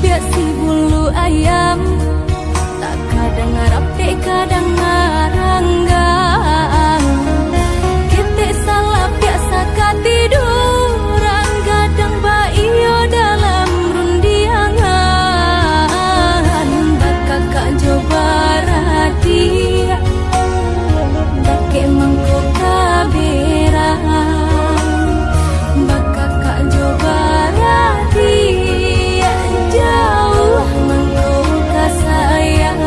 biasi bulu ayam, tak kadang ngarap dek kadang ngaranggang. Kita salah biasa katiduran, kadang baio dalam rundiangan. Bakakak coba radia, dake mangkok kaberang. Bakakak coba radia, jauh mangkok kasayang.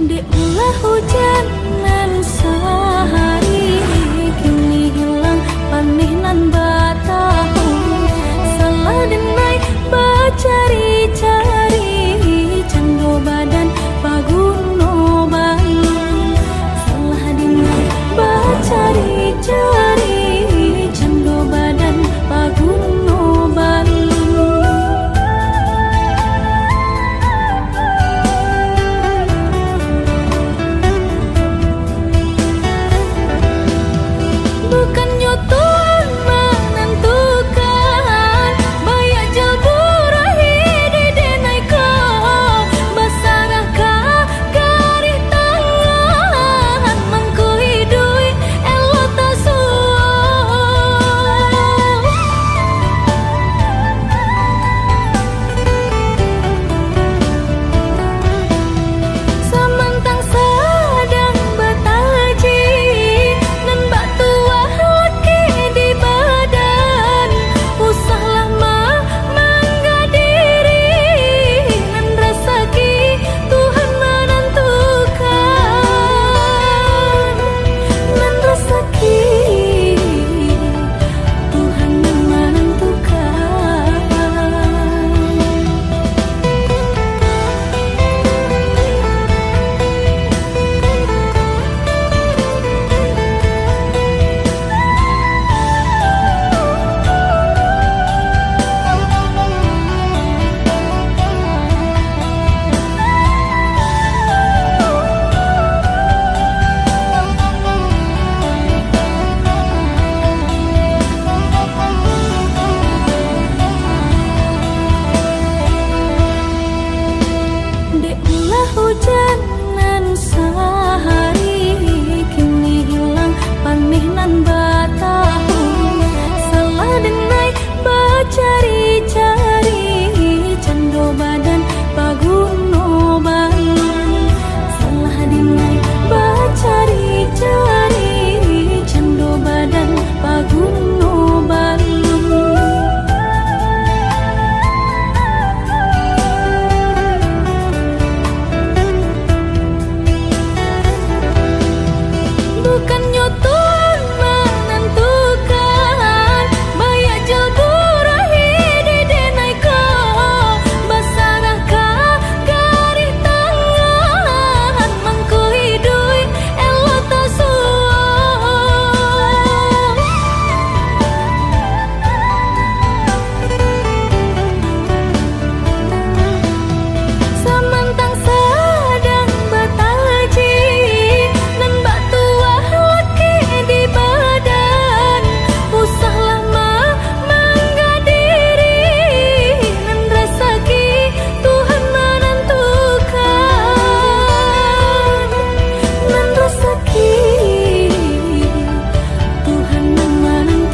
Di ulah hujan nan sehari kini hilang panih nan batahun salah denai bacari-cari canggo badan paguno balun salah denai bacari-cari canggo badan paguno balun. Bukannya Tuhan menentukan bayak jaburahi di denai kau basarah kah garih tangan mangku hidui elo tasuang samantang sadang betaji nan bak tua laki di badan usah lama menggadiri nan rasaki Tuhan menentukan nan rasaki Tuhan menentukan. Di ulah hujan nan sehari kini hilang panih nan batahun salah denai bacari-cari canggo badan paguno balun salah denai bacari-cari canggo badan paguno balun. Bukannya Tuhan menentukan bayak jaburahi di denai kau basarah kah garih tangan mangku hidui elo tasuang samantang sadang betaji nan bak tua laki di badan usah lama menggadiri nan rasaki Tuhan menentukan nan rasaki Tuhan menentukan.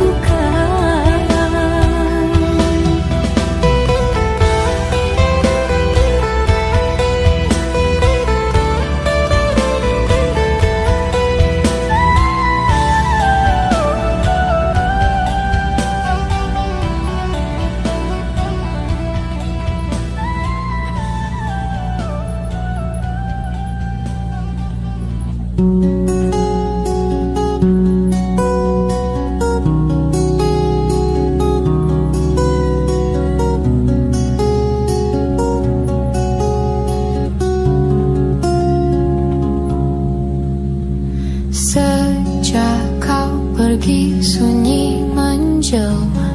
Sejak kau pergi sunyi menjelma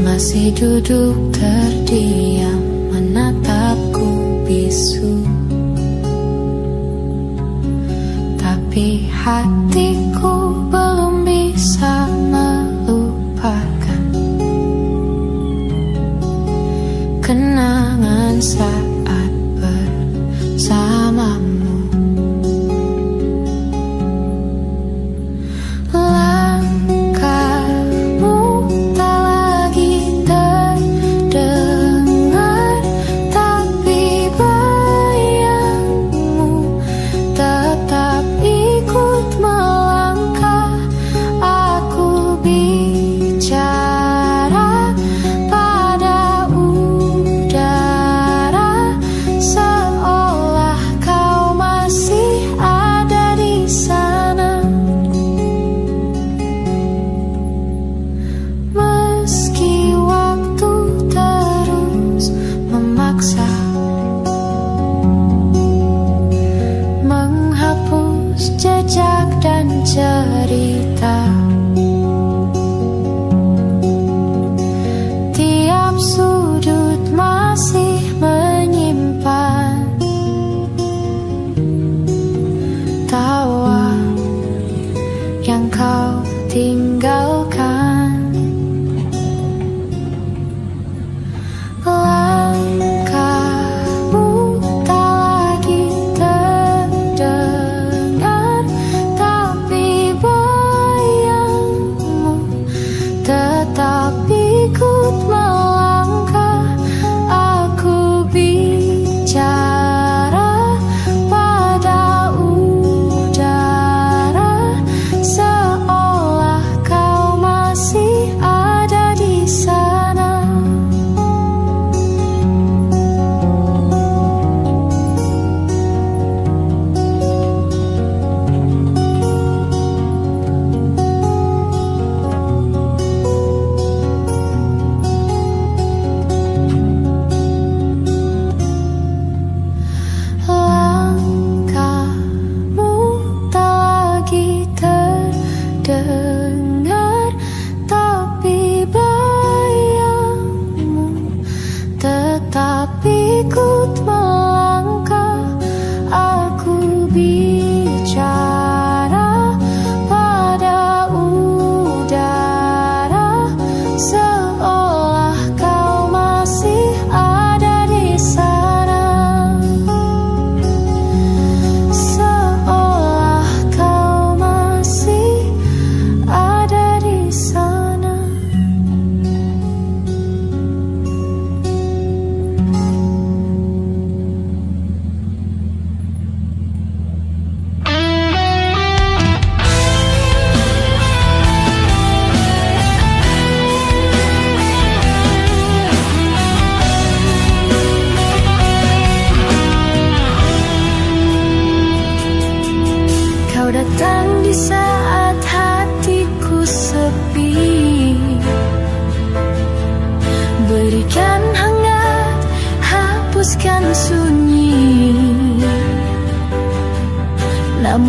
masih duduk terdiam menatapku bisu tapi hatiku belum bisa melupakan kenangan saat bersamamu. Langkahmu tak lagi terdengar, tapi bayangmu tetap ikut melangkah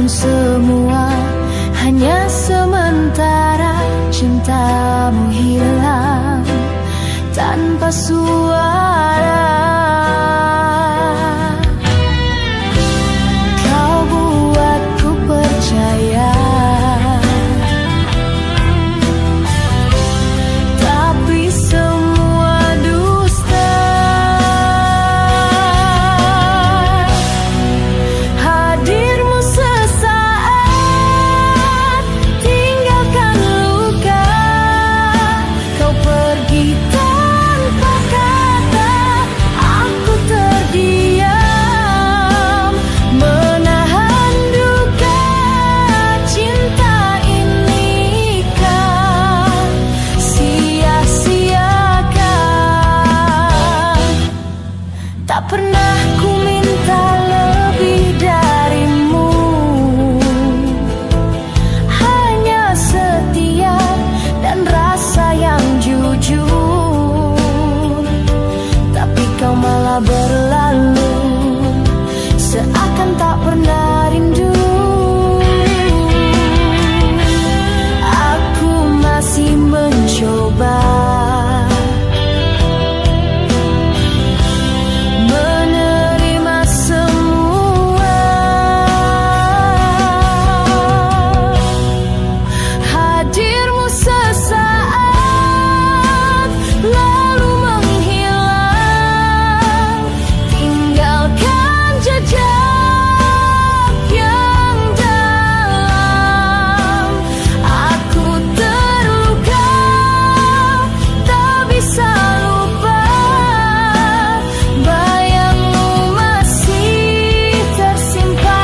Namun semua hanya sementara, cintamu hilang tanpa suara. Kau buatku percaya, tapi semua dusta. Hadirmu sesaat, tinggalkan luka. Kau pergi tanpa kata, aku terdiam, menahan duka. Cinta ini kan sia-siakan. Tak pernah ku minta lebih darimu, hanya setia dan rasa yang jujur. Tapi kau malah berlalu, seakan tak pernah rindu. Aku masih mencoba menerima semua. Hadirmu sesaat, lalu menghilang, tinggalkan jejak yang dalam. Aku terluka, tak bisa lupa, bayangmu masih tersimpan.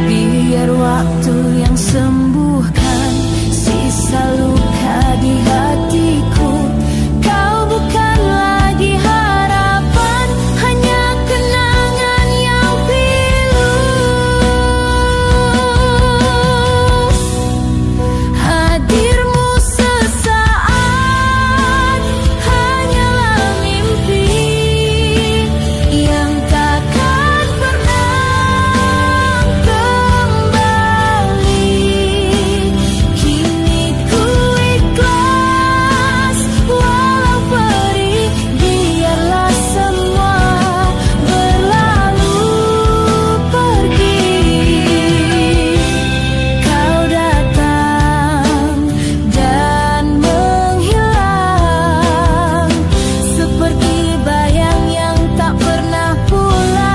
Biar waktu yang sembuhkan sisa luka di hatiku. Kau bukan lagi harapan, hanya kenangan yang pilu. Hadirmu sesaat, hanyalah mimpi yang takkan pernah kembali. Kini ku ikhlas, walau perih, biarlah semua berlalu pergi. Kau datang dan menghilang, seperti bayang yang tak pernah pulang.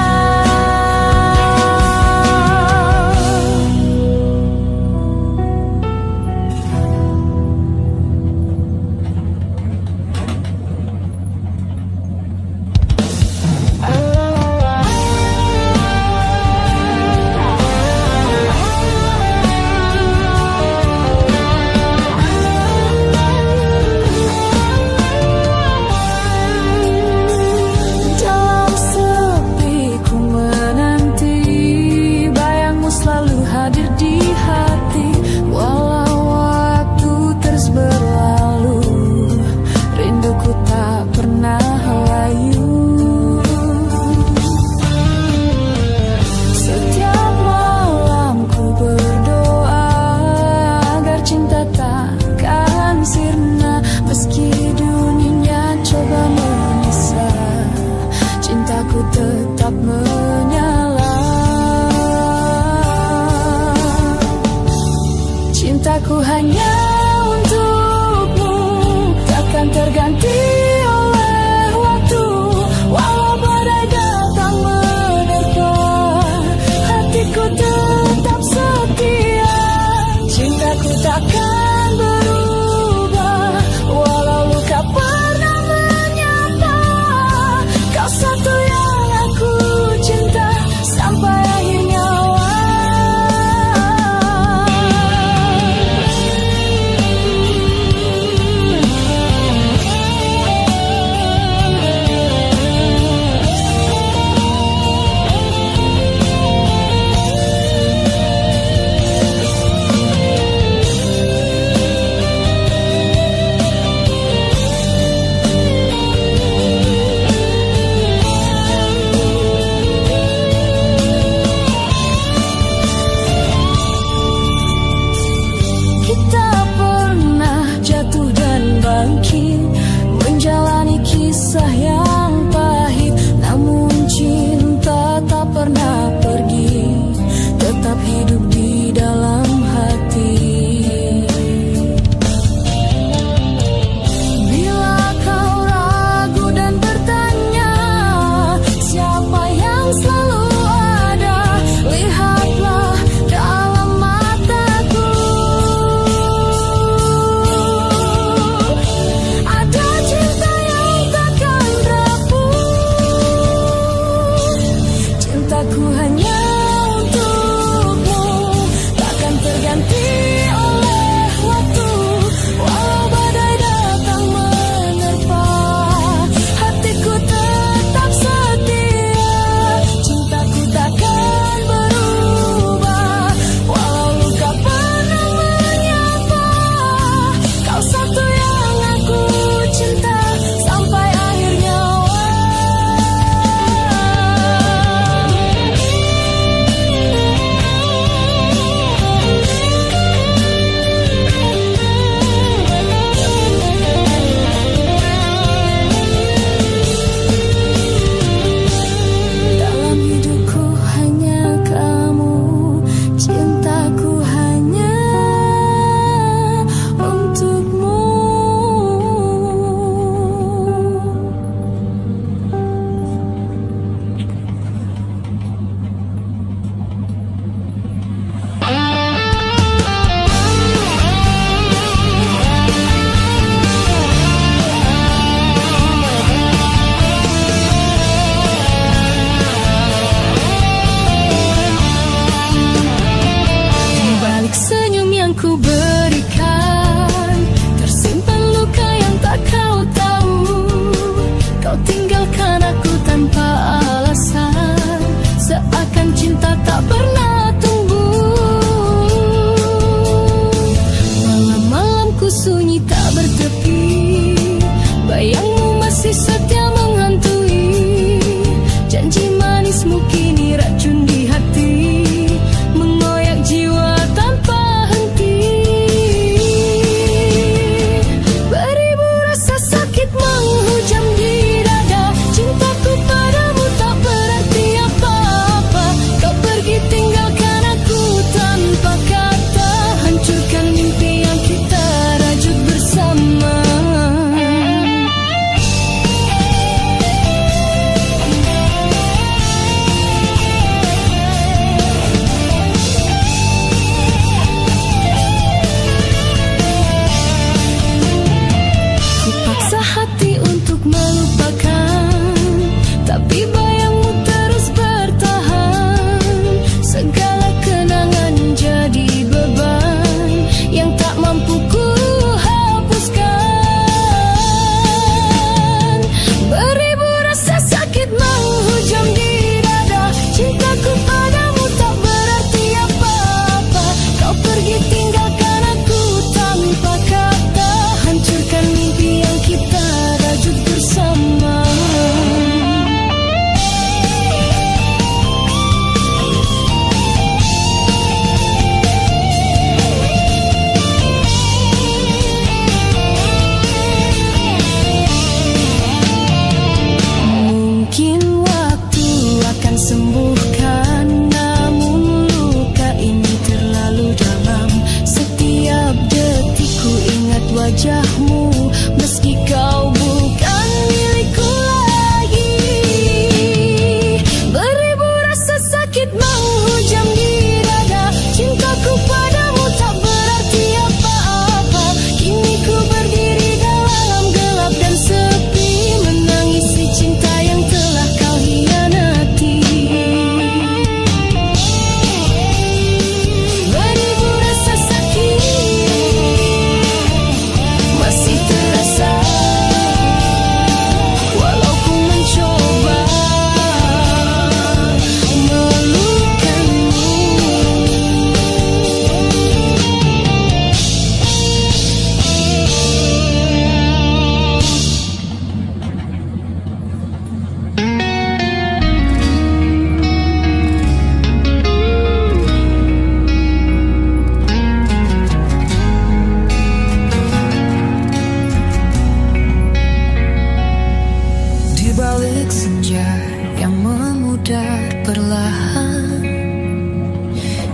Dalam sepi ku menanti, bayangmu selalu hadir di hati. Walau waktu terus berlalu, rinduku tak pernah layu. Setiap malam ku berdoa agar cinta takkan sirna. Meski dunia coba memisah, cintaku tetap menyala. Cintaku hanya untukmu, takkan terganti oleh waktu. Walau badai datang menerpa, hatiku tetap setia. Cintaku takkan berubah, walau luka pernah menyapa. Kau satu yang aku cinta sampai akhir nyawa. cintaku hanya untukmu, takkan terganti oleh waktu. Walau badai datang menerpa, hatiku tetap setia. Cintaku takkan berubah, walau luka pernah menyapa. Kau satu yang aku cinta sampai akhir nyawa. Dalam hidupku hanya kamu, cintaku hanya untukmu. Di balik senyum yang ku berikan, tersimpan luka yang tak kau tahu. Kau tinggalkan aku tanpa alasan, seakan cinta tak pernah tumbuh. Malam-malamku sunyi tak bertepi, bayangmu masih setia menghantui. Janji manismu kini racun di hati, mengoyak jiwa tanpa henti. Beribu rasa sakit menghujam di dada, cintaku padamu tak berarti apa-apa. Kau pergi tinggalkan aku tanpa kata, hancurkan mimpi yang kita rajut bersama. Ku paksa hati untuk melupakan, tapi bayangmu terus bertahan. Segala kenangan jadi beban yang tak mampu ku hapuskan. Beribu rasa sakit menghujam di dada, cintaku padamu tak berarti apa-apa. Kau pergi tinggalkan aku tanpa kata, hancurkan mimpi yang kita rajut bersama. Mungkin waktu akan sembuhkan, namun luka ini terlalu dalam. Setiap detik ku ingat wajahmu, meski kau bukan milikku lagi. Beribu rasa sakit menghujam di dada, cintaku padamu tak berarti apa-apa. Kini ku berdiri dalam gelap dan sepi, menangisi cinta yang telah kau hianati. Beribu rasa sakit masih terasa, walau ku mencoba melukamu. Di balik senja yang memudar perlahan,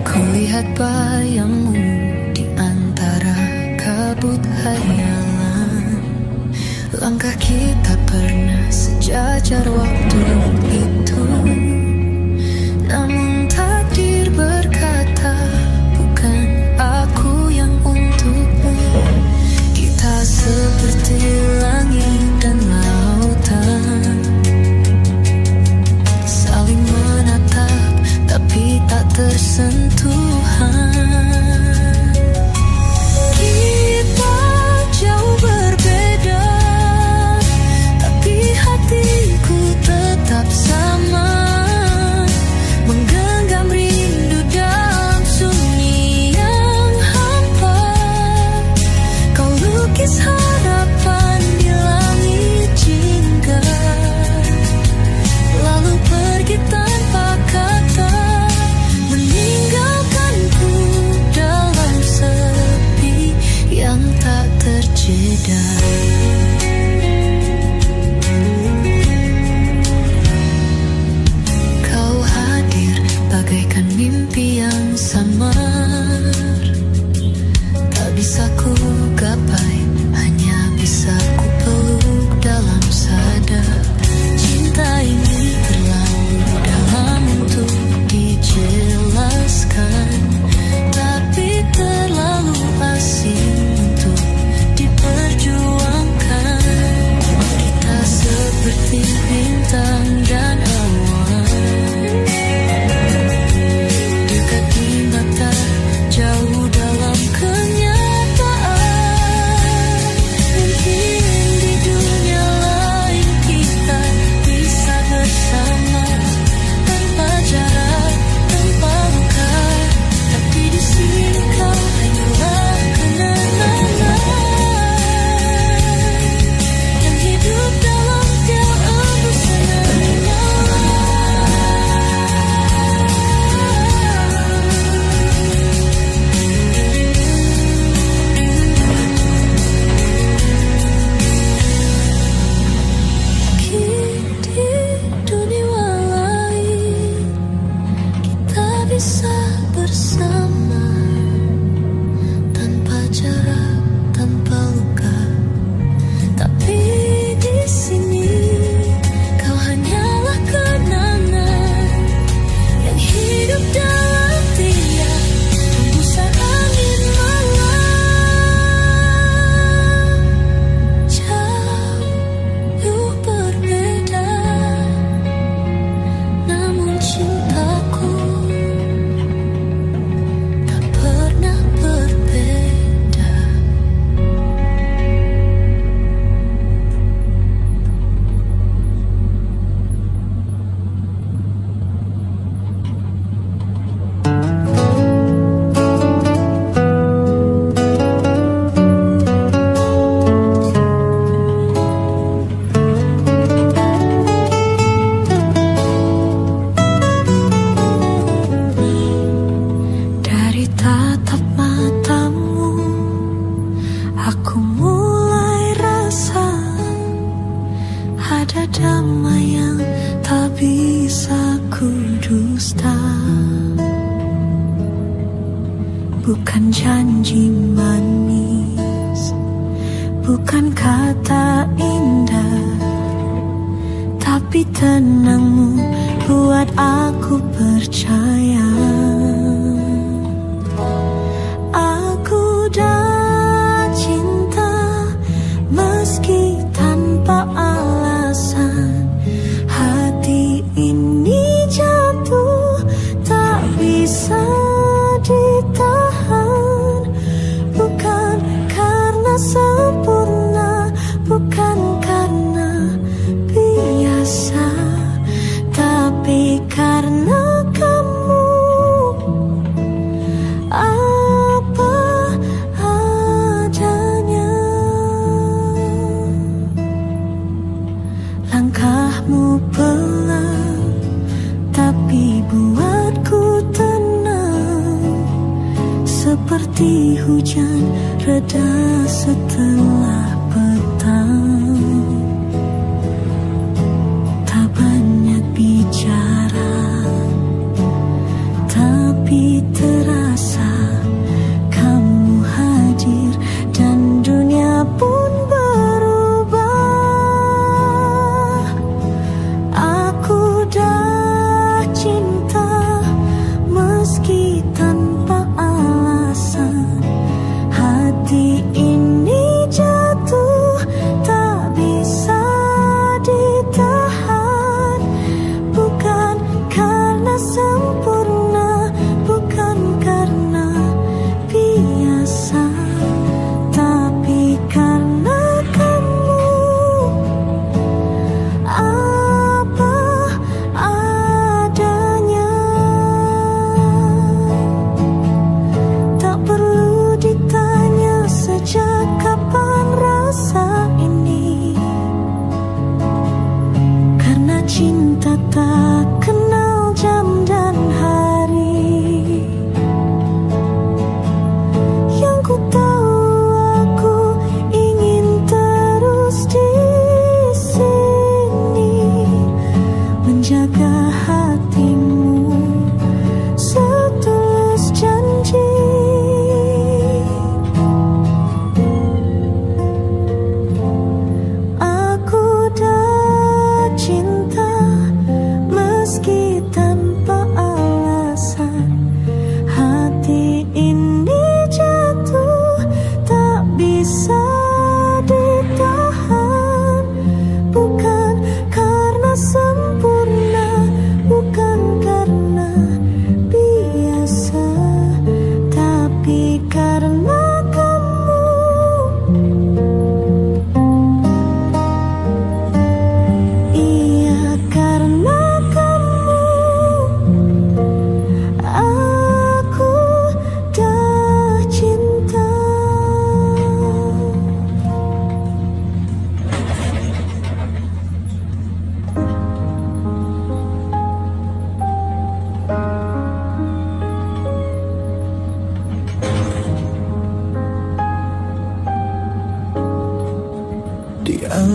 ku lihat bayangmu di antara kabut hayalan. Langkah kita pernah sejajar waktu itu, namun takdir berkata bukan aku yang untukmu. Kita seperti langit dan lautan, saling menatap sentuhan. Kita jauh berbeda, tapi hatiku tetap sama, menggenggam rindu dalam sunyi yang hampa. Kau lukis harapan di langit jingga, lalu pergi tanpa kata, meninggalkanku dalam sepi yang tak terjeda. Kau hadir bagaikan mimpi yang samar, tak bisa ku gapai, hanya bisa ku peluk dalam sadar. Cinta ini terlalu dalam untuk dijelaskan, tapi terlalu asing untuk diperjuangkan. Kita seperti bintang dan awan, dekat di mata, jauh dalam kenyataan. Mungkin di dunia lain kita bisa bersama, tanpa jarak, tanpa luka, tapi di sini kau hanyalah kenangan yang hidup dalam tiap embusan nyawa. Di dunia lain kita bisa bersama, tanpa jarak, tanpa luka, tapi di sini kau hanyalah kenangan yang hidup dalam tiap hembusan angin malam. Jauh berbeda, namun cintaku tak pernah berbeda. Dari tatap matamu, aku mulai rasa ada damai yang tak bisa ku dusta. Bukan janji manis, bukan kata indah, tapi tenangmu buat aku percaya. Aku dah cinta meski tanpa alasan. Hati ini jatuh tak bisa ditahan, bukan karena sempurna, bukan karena biasa, tapi karena kamu apa adanya. Langkahmu pelan, tapi buatku tenang, seperti hujan reda setelah petang. Tak banyak bicara, tapi terasa kamu hadir dan dunia pun berubah. Aku dah cinta meski tanpa alasan. Hati ini jatuh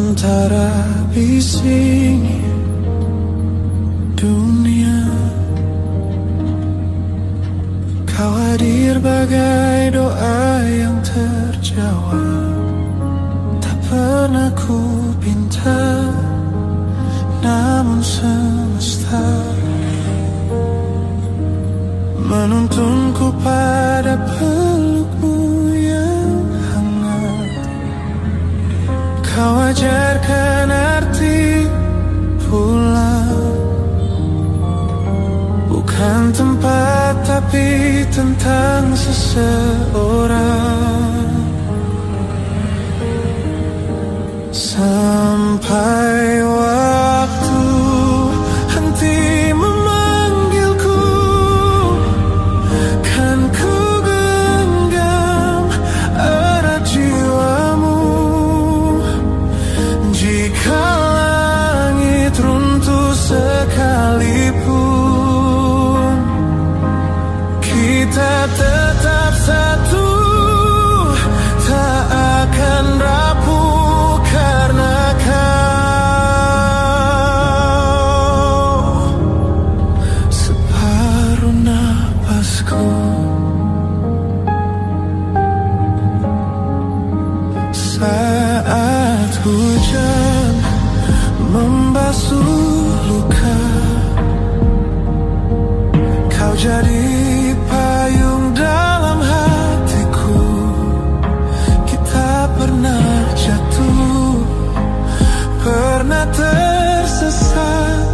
antara bising dunia. Kau hadir bagai doa yang terjawab. Tak pernah ku pinta, namun semesta menuntunku pada pelukmu yang hangat. Kau ajarkan arti pulang, bukan tempat tapi tentang seseorang. Sampai waktu henti memanggilku, kan ku genggam erat jiwamu. Jika langit runtuh sekalipun, kita tetap satu, tak akan rapuh. Karena kau separuh napasku. Saat hujan membasuh luka, kau jadi payung dalam hatiku. Kita pernah jatuh, pernah tersesat,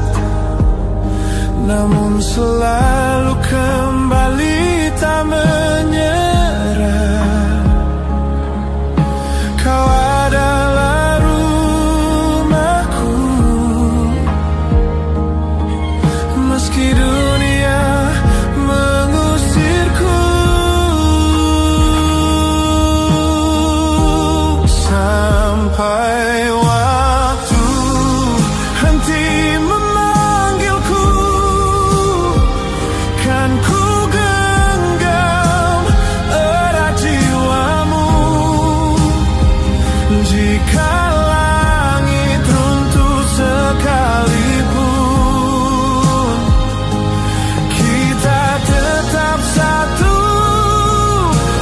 namun selalu kembali tak menyerah. Kau adalah rumahku, meski dunia mengusirku. Sampai waktu henti memanggilku, kan ku genggam erat jiwamu. Jika langit runtuh sekalipun, kita tetap satu,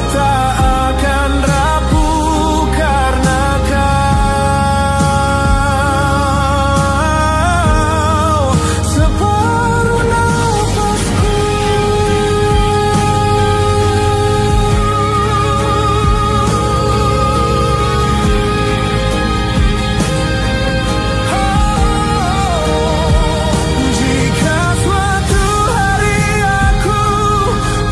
tak akan rapuh. Karena kau separuh nafasku. Jika suatu hari aku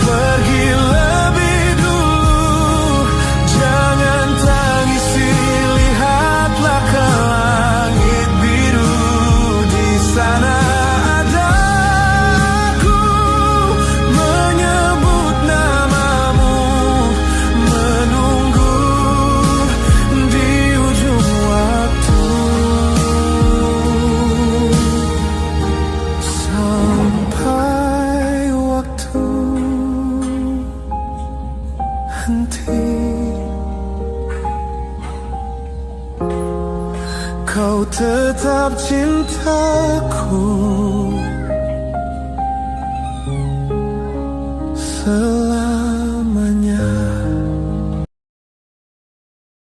pergi lebih dulu, jangan tangisi, lihatlah ke langit biru. Di sana ada aku, menyebut namamu, menunggu di ujung waktu. Sampai waktu henti, kau tetap cintaku.